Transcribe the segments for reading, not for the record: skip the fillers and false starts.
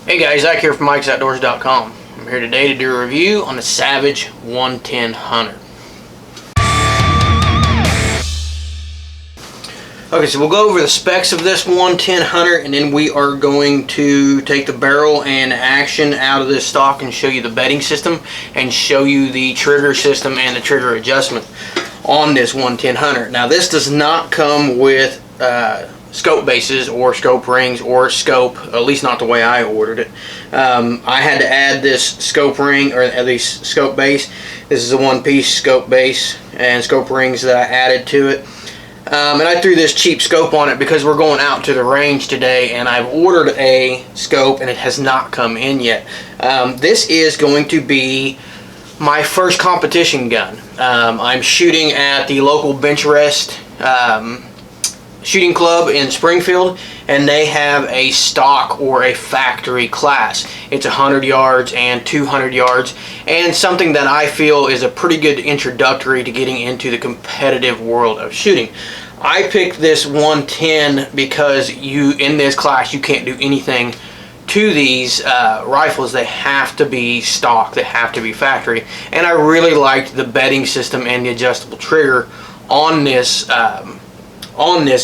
Hey guys, Zach here from Mike'sOutdoors.com. I'm here today to do a review on the Savage 110 Hunter. Okay, so we'll go over the specs of this 110 Hunter, and then we are going to take the barrel and action out of this stock and show you the bedding system and show you the trigger system and the trigger adjustment on this 110 Hunter. Now this does not come with scope bases or scope rings or scope, at least not the way I ordered it. I had to add this scope ring, or at least scope base. This is a one-piece scope base and scope rings that I added to it. And I threw this cheap scope on it because we're going out to the range today, and I've ordered a scope and it has not come in yet. This is going to be my first competition gun. I'm shooting at the local bench rest shooting club in Springfield, and they have a stock or a factory class. It's 100 yards and 200 yards, and something that I feel is a pretty good introductory to getting into the competitive world of shooting. I picked this 110 because in this class you can't do anything to these rifles. They have to be stock, they have to be factory, and I really liked the bedding system and the adjustable trigger on this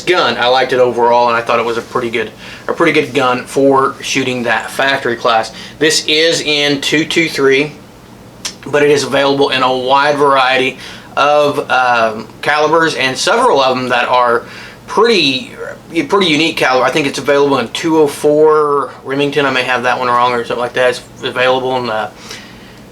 gun. I liked it overall, and I thought it was a pretty good gun for shooting that factory class. This is in .223, but it is available in a wide variety of calibers, and several of them that are pretty unique caliber. I think it's available in .204 Remington. I may have that one wrong or something like that. It's available in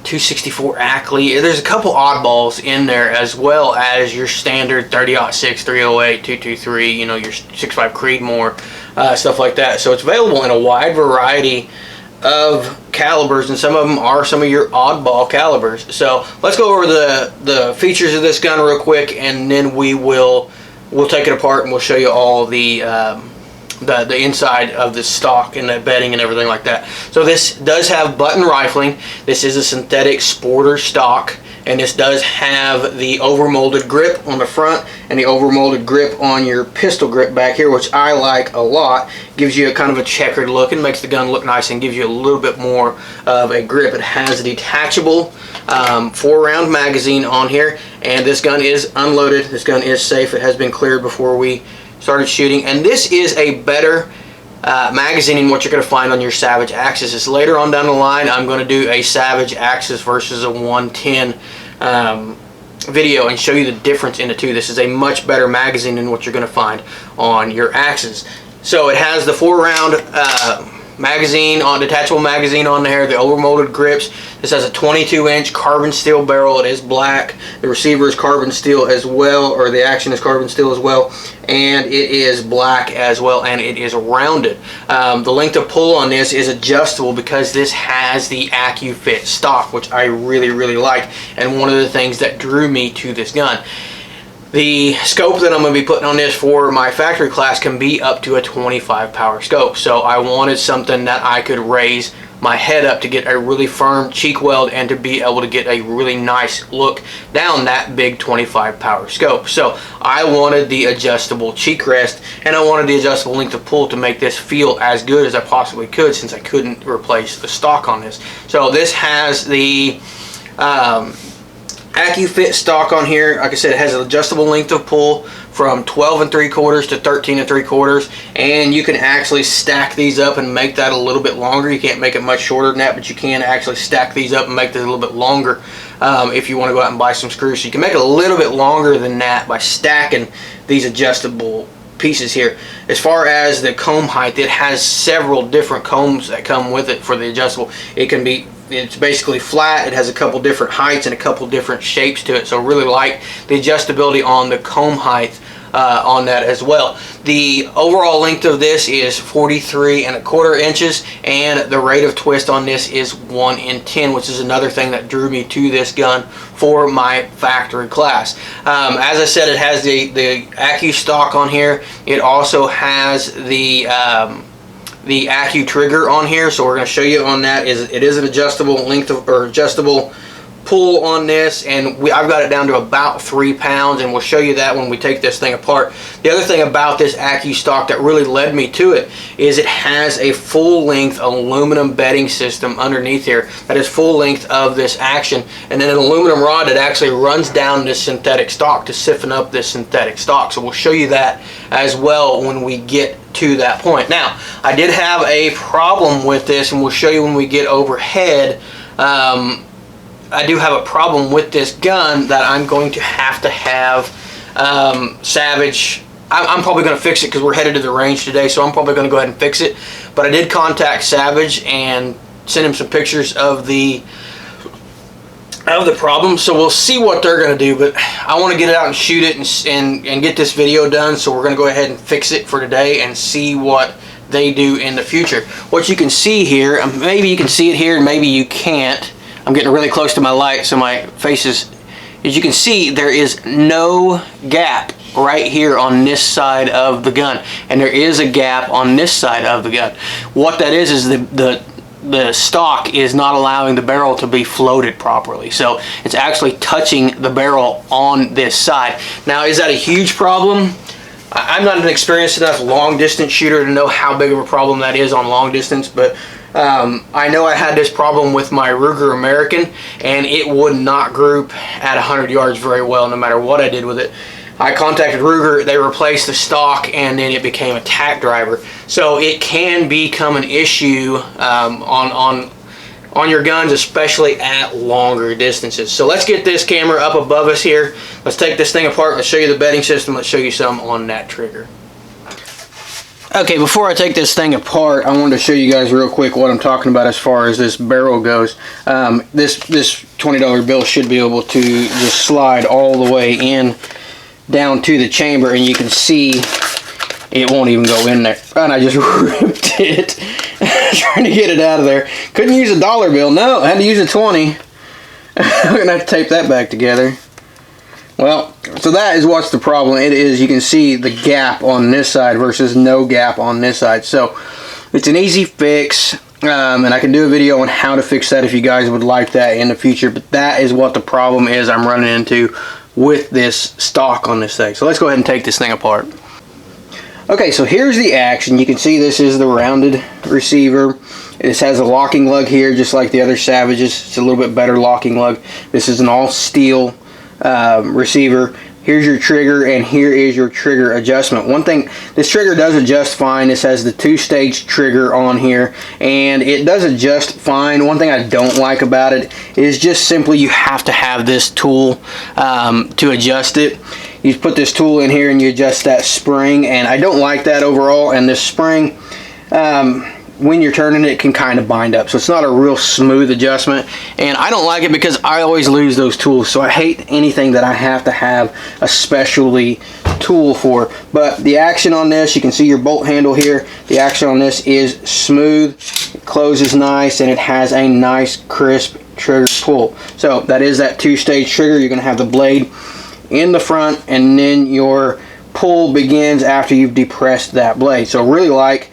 .264 Ackley. There's a couple oddballs in there, as well as your standard 30-06, 308, .223, you know, your 6.5 Creedmoor, stuff like that. So it's available in a wide variety of calibers, and some of them are some of your oddball calibers. So let's go over the features of this gun real quick, and then we'll take it apart and we'll show you all the inside of the stock and the bedding and everything like that. So this does have button rifling. This is a synthetic sporter stock, and this does have the overmolded grip on the front and the overmolded grip on your pistol grip back here, which I like a lot. Gives you a kind of a checkered look and makes the gun look nice and gives you a little bit more of a grip. It has a detachable 4-round magazine on here, and this gun is unloaded. This gun is safe. It has been cleared before we started shooting, and this is a better magazine than what you're going to find on your Savage Axis. Later on down the line, I'm going to do a Savage Axis versus a 110 video and show you the difference in the two. This is a much better magazine than what you're going to find on your Axis. So it has the 4-round magazine, detachable magazine on there, the overmolded grips. This has a 22-inch carbon steel barrel. It is black. The receiver is carbon steel as well, or the action is carbon steel as well, and it is black as well, and it is rounded. The length of pull on this is adjustable because this has the AccuFit stock, which I really like, and one of the things that drew me to this gun. The scope that I'm going to be putting on this for my factory class can be up to a 25 power scope. So I wanted something that I could raise my head up to get a really firm cheek weld and to be able to get a really nice look down that big 25 power scope. So I wanted the adjustable cheek rest, and I wanted the adjustable length of pull to make this feel as good as I possibly could, since I couldn't replace the stock on this. So this has the AccuFit stock on here. Like I said, it has an adjustable length of pull from 12 3/4 to 13 3/4, and you can actually stack these up and make that a little bit longer. You can't make it much shorter than that, but you can actually stack these up and make this a little bit longer if you want to go out and buy some screws. So you can make it a little bit longer than that by stacking these adjustable pieces here. As far as the comb height, it has several different combs that come with it for the adjustable. It's basically flat. It has a couple different heights and a couple different shapes to it, so really like the adjustability on the comb height on that as well. The overall length of this is 43 1/4 inches, and the rate of twist on this is 1 in 10, which is another thing that drew me to this gun for my factory class. As I said, it has the Accu stock on here. It also has the Accu trigger on here, so we're going to show you on that. It is an adjustable length of, or adjustable pull on this, and I've got it down to about 3 pounds, and we'll show you that when we take this thing apart. The other thing about this AccuStock that really led me to it is it has a full-length aluminum bedding system underneath here that is full length of this Action, and then an aluminum rod that actually runs down this synthetic stock to siphon up this synthetic stock. So we'll show you that as well when we get to that point. Now, I did have a problem with this, and we'll show you when we get overhead. I do have a problem with this gun that I'm going to have Savage. I'm probably going to fix it because we're headed to the range today, so I'm probably going to go ahead and fix it. But I did contact Savage and send him some pictures of the problem, so we'll see what they're going to do. But I want to get it out and shoot it and get this video done, so we're going to go ahead and fix it for today and see what they do in the future. What you can see here, maybe you can see it here and maybe you can't. I'm getting really close to my light, so my face is, as you can see, there is no gap right here on this side of the gun, and there is a gap on this side of the gun. What that is the stock is not allowing the barrel to be floated properly, so it's actually touching the barrel on this side. Now, is that a huge problem? I'm not an experienced enough long distance shooter to know how big of a problem that is on long distance, but I know I had this problem with my Ruger American, and it would not group at 100 yards very well no matter what I did with it. I contacted Ruger, they replaced the stock, and then it became a tack driver. So it can become an issue on your guns, especially at longer distances. So let's get this camera up above us here. Let's take this thing apart. Let's show you the bedding system. Let's show you some on that trigger. Okay, before I take this thing apart, I wanted to show you guys real quick what I'm talking about as far as this barrel goes. This $20 bill should be able to just slide all the way in down to the chamber, and you can see it won't even go in there. And I just ripped it trying to get it out of there. Couldn't use a dollar bill. No, I had to use a 20. I'm gonna have to tape that back together. Well, so that is what's the problem. It is, you can see the gap on this side versus no gap on this side. So it's an easy fix, and I can do a video on how to fix that if you guys would like that in the future. But that is what the problem is I'm running into with this stock on this thing. So let's go ahead and take this thing apart. Okay, so here's the Action. You can see this is the rounded receiver. This has a locking lug here just like the other Savages. It's a little bit better locking lug. This is an all steel receiver. Here's your trigger, and here is your trigger adjustment. One thing, this trigger does adjust fine. This has the 2-stage trigger on here, and it does adjust fine. One thing I don't like about it is just simply you have to have this tool to adjust it. You put this tool in here and you adjust that spring, and I don't like that overall. And this spring, when you're turning it, can kind of bind up, so it's not a real smooth adjustment, and I don't like it because I always lose those tools. So I hate anything that I have to have a specialty tool for. But the action on this, you can see your bolt handle here. The action on this is smooth, it closes nice, and it has a nice crisp trigger pull. So that is that 2-stage trigger. You're going to have the blade in the front, and then your pull begins after you've depressed that blade. So really like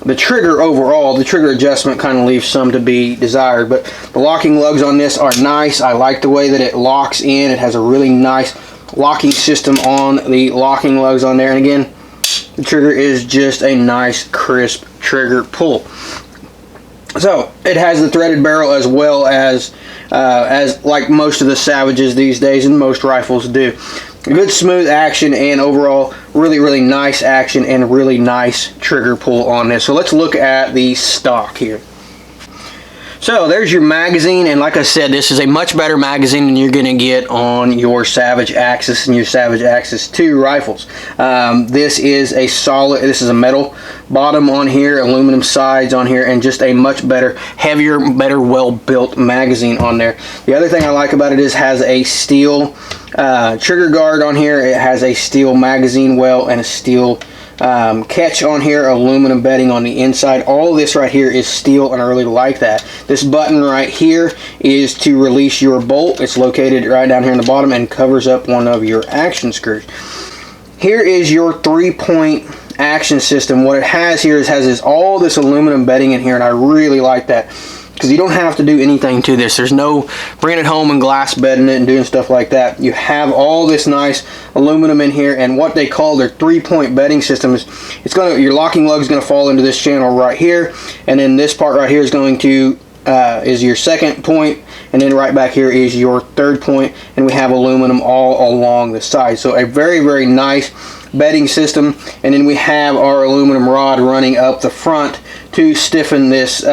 the trigger overall. The trigger adjustment kind of leaves some to be desired, but the locking lugs on this are nice. I like the way that it locks in. It has a really nice locking system on the locking lugs on there, and again, the trigger is just a nice crisp trigger pull. So it has the threaded barrel as well as like most of the Savages these days, and most rifles do. Good smooth action, and overall really nice action and really nice trigger pull on this. So let's look at the stock here. So there's your magazine, and like I said, this is a much better magazine than you're going to get on your Savage Axis and your Savage Axis 2 rifles. This is a solid, this is a metal bottom on here, aluminum sides on here, and just a much better, heavier, better, well-built magazine on there. The other thing I like about it is has a steel trigger guard on here. It has a steel magazine well and a steel catch on here, aluminum bedding on the inside. All this right here is steel, and I really like that. This button right here is to release your bolt. It's located right down here in the bottom and covers up one of your action screws. Here is your 3-point action system. What it has here is all this aluminum bedding in here, and I really like that. because you don't have to do anything to this. There's no bringing it home and glass bedding it and doing stuff like that. You have all this nice aluminum in here, and what they call their 3-point bedding system is your locking lug is going to fall into this channel right here, and then this part right here is going to is your 2nd point, and then right back here is your 3rd point, and we have aluminum all along the side. So a very, very nice bedding system. And then we have our aluminum rod running up the front to stiffen this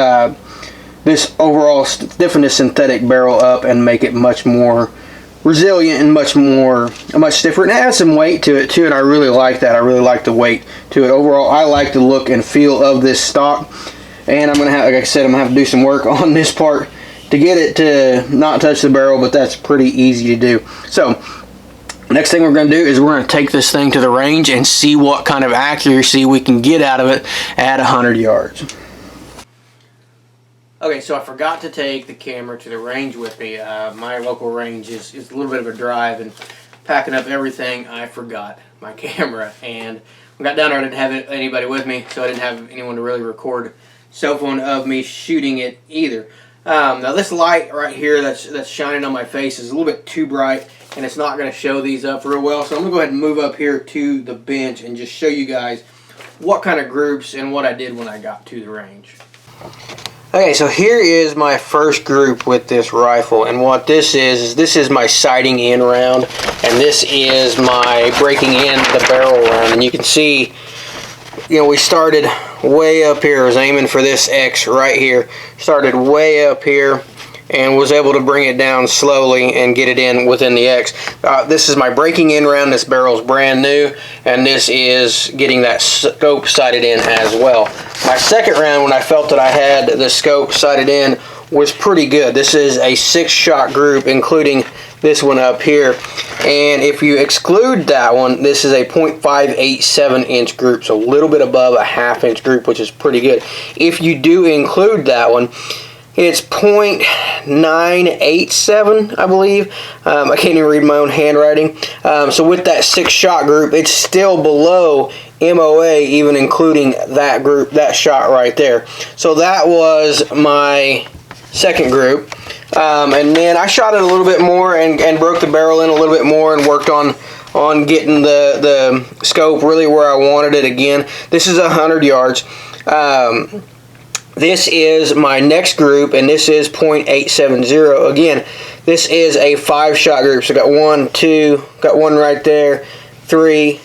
overall stiffen this synthetic barrel up and make it much more resilient and much stiffer, and it adds some weight to it too, and I really like that. I really like the weight to it. Overall, I like the look and feel of this stock, and I'm gonna have, like I said, I'm gonna have to do some work on this part to get it to not touch the barrel, but that's pretty easy to do. So next thing we're going to do is we're going to take this thing to the range and see what kind of accuracy we can get out of it at 100 yards. Okay, so I forgot to take the camera to the range with me. My local range is a little bit of a drive, and packing up everything, I forgot my camera. And when I got down there, I didn't have anybody with me, so I didn't have anyone to really record cell phone of me shooting it either. Now this light right here that's shining on my face is a little bit too bright, and it's not going to show these up real well. So I'm going to go ahead and move up here to the bench and just show you guys what kind of groups and what I did when I got to the range. Okay, so here is my first group with this rifle, and what this is my sighting in round, and this is my breaking in the barrel round. And you can see, you know, we started way up here. I was aiming for this X right here. Started way up here and was able to bring it down slowly and get it in within the X. This is my breaking in round. This barrel's brand new, and this is getting that scope sighted in as well. My second round, when I felt that I had the scope sighted in, was pretty good. This is a 6-shot group, including this one up here, and if you exclude that one, this is a .587 inch group, so a little bit above a ½ inch group, which is pretty good. If you do include that one, it's .987, I believe. I can't even read my own handwriting. So with that 6-shot group, it's still below MOA, even including that group, that shot right there. So that was my second group. And then I shot it a little bit more and broke the barrel in a little bit more and worked on getting the scope really where I wanted it again. This is 100 yards. This is my next group, and this is .870. Again, this is a 5-shot group. So got 1, 2, got one right there, 3,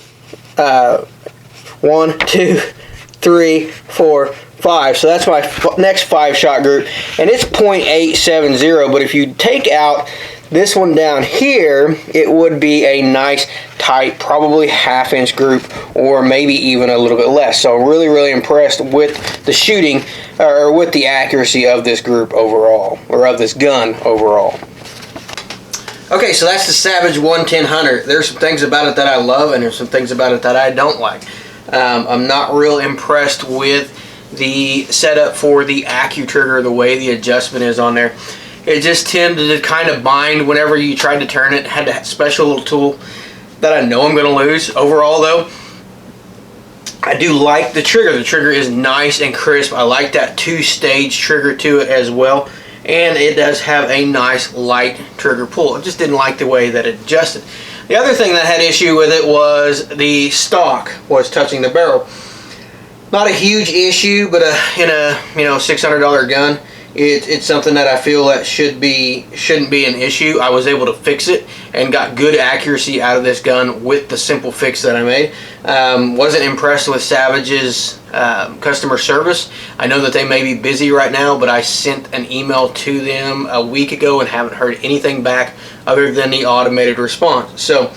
1, 2, 3, 4, 5. So that's my next 5-shot group, and it's .870. But if you take out this one down here, it would be a nice tight, probably ½ inch group, or maybe even a little bit less. So really, really impressed with the shooting, or with the accuracy of this group overall, or of this gun overall. Okay, so that's the Savage 110 Hunter. There's some things about it that I love, and there's some things about it that I don't like. I'm not real impressed with the setup for the AccuTrigger, the way the adjustment is on there. It just tended to kind of bind whenever you tried to turn it. It had that special little tool that I know I'm going to lose. Overall, though, I do like the trigger. The trigger is nice and crisp. I like that 2-stage trigger to it as well. And it does have a nice light trigger pull. I just didn't like the way that it adjusted. The other thing that had issue with it was the stock was touching the barrel. Not a huge issue, but in a $600 gun, it's something that I feel that shouldn't be an issue. I was able to fix it and got good accuracy out of this gun with the simple fix that I made. Wasn't impressed with Savage's customer service. I know that they may be busy right now, but I sent an email to them a week ago and haven't heard anything back other than the automated response. So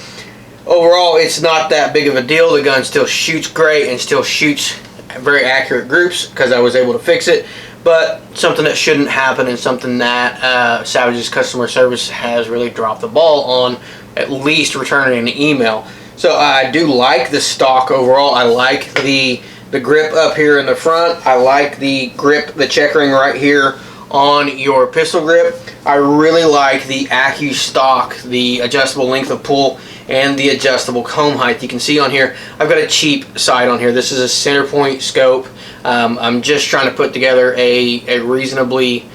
overall, it's not that big of a deal. The gun still shoots great and still shoots very accurate groups because I was able to fix it. But something that shouldn't happen, and something that Savage's customer service has really dropped the ball on, at least returning an email. So I do like the stock overall. I like the grip up here in the front. I like the grip, the checkering right here on your pistol grip. I really like the AccuStock, the adjustable length of pull, and the adjustable comb height. You can see on here, I've got a cheap sight on here. This is a center point scope. I'm just trying to put together a reasonably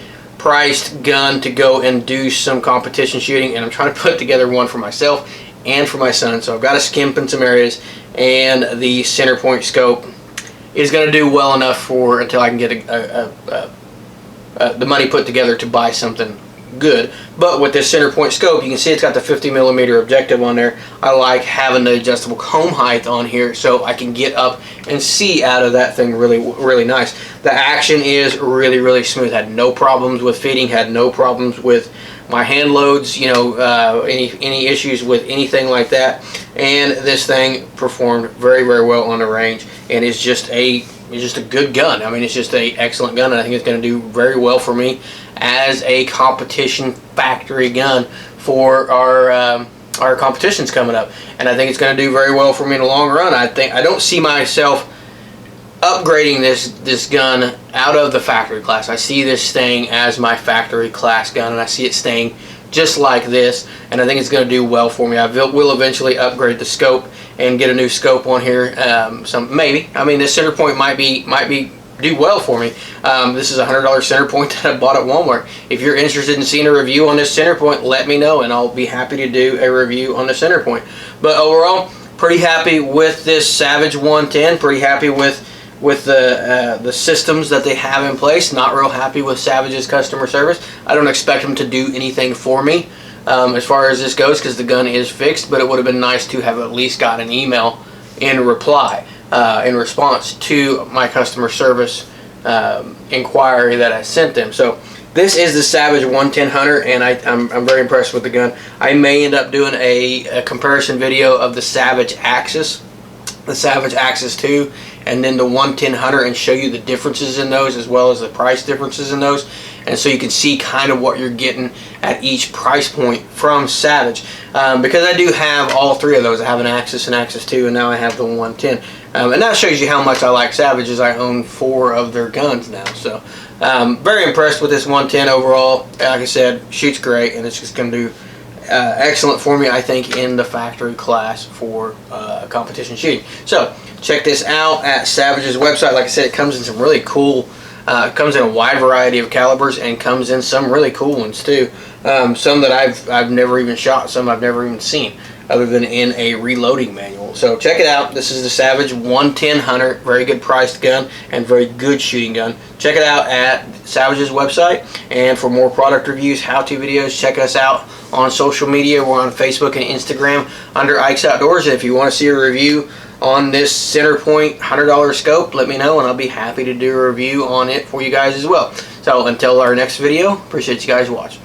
priced gun to go and do some competition shooting, and I'm trying to put together one for myself and for my son. So I've got to skimp in some areas, and the center point scope is going to do well enough for until I can get the money put together to buy something good. But with this center point scope, you can see it's got the 50mm objective on there. I like having the adjustable comb height on here so I can get up and see out of that thing really nice. The action is really smooth. Had no problems with feeding, had no problems with my hand loads, you know, any issues with anything like that. And this thing performed very well on the range, and is just a good gun. I mean, it's just a excellent gun, and I think it's going to do very well for me as a competition factory gun for our competitions coming up. And I think it's going to do very well for me in the long run. I don't see myself upgrading this gun out of the factory class. I see this staying as my factory class gun, and I see it staying just like this, and I think it's going to do well for me. I will eventually upgrade the scope and get a new scope on here. Maybe. I mean, this center point might do well for me. This is a $100 center point that I bought at Walmart. If you're interested in seeing a review on this center point, let me know, and I'll be happy to do a review on the center point. But overall, pretty happy with this Savage 110. Pretty happy with the systems that they have in place. Not real happy with Savage's customer service. I don't expect them to do anything for me as far as this goes, because the gun is fixed, but it would have been nice to have at least got an email in reply, in response to my customer service inquiry that I sent them. So this is the Savage 110 Hunter, and I'm very impressed with the gun. I may end up doing a comparison video of the Savage Axis, the Savage Axis 2, and then the 110 Hunter, and show you the differences in those as well as the price differences in those, and so you can see kind of what you're getting at each price point from Savage, because I do have all three of those. I have an Axis, an Axis 2, and now I have the 110, and that shows you how much I like Savage, as I own 4 of their guns now. So very impressed with this 110 overall. Like I said, shoots great, and it's just going to do excellent for me, I think, in the factory class for competition shooting. So check this out at Savage's website. Like I said, it comes in some really cool, it comes in a wide variety of calibers, and comes in some really cool ones too. Some that I've never even shot, some I've never even seen, other than in a reloading manual. So check it out. This is the Savage 110 Hunter. Very good priced gun and very good shooting gun. Check it out at Savage's website. And for more product reviews, how-to videos, check us out on social media. We're on Facebook and Instagram under Ike's Outdoors. And if you want to see a review on this center point $100 scope, let me know, and I'll be happy to do a review on it for you guys as well. So until our next video, appreciate you guys watching.